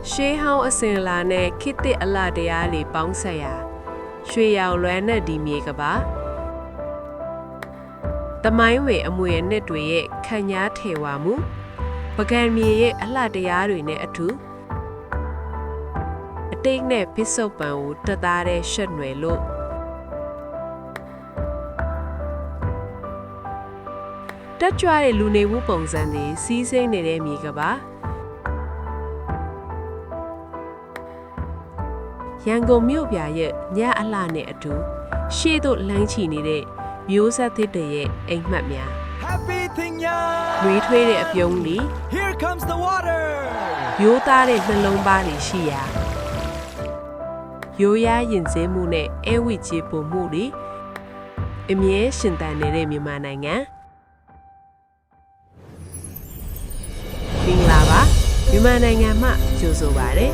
ရှေးဟောင်းအစဉ်လာနဲ့ခေတ်သစ်အလှတရားတွေပေါင်းဆက်ရာရွှေရောင်လွမ်းတဲ့ဒီမြေကပါတမိုင်းဝင်အမွေအနှစ်တွေရဲ့ခံညားထေဝါမှုပကံမြေရဲ့အလှတရားတွေနဲ့အထူးအတိတ်နဲ့ပစ္စုပန်ကိုတသားတဲ့ရှက်နွယ်လို့တက်ကြွတဲ့လူနေမှုပုံစံတွေစီးစိမ့်နေတဲ့မြေကပါရန်ကုန်မြို့ပြရဲ့ညအလှနဲ့အတူရှေ့သို့လမ်းချီနေတဲ့မျိုးဆက်သစ်တွေရဲ့အိမ်မက်များ Happy thing ya နှွေးထွေးတဲ့အပြုံးတွေ Here comes the water ရိုးသားတဲ့နှလုံးသားတွေရှိရာရိုးရာရင်စင်းမှုနဲ့အဲဝိချေပုံမှုတွေအမြဲရှင်သန်နေတဲ့မြန်မာနိုင်ငံမင်္ဂလာပါမြန်မာနိုင်ငံမှာကြိုဆိုပါရစေ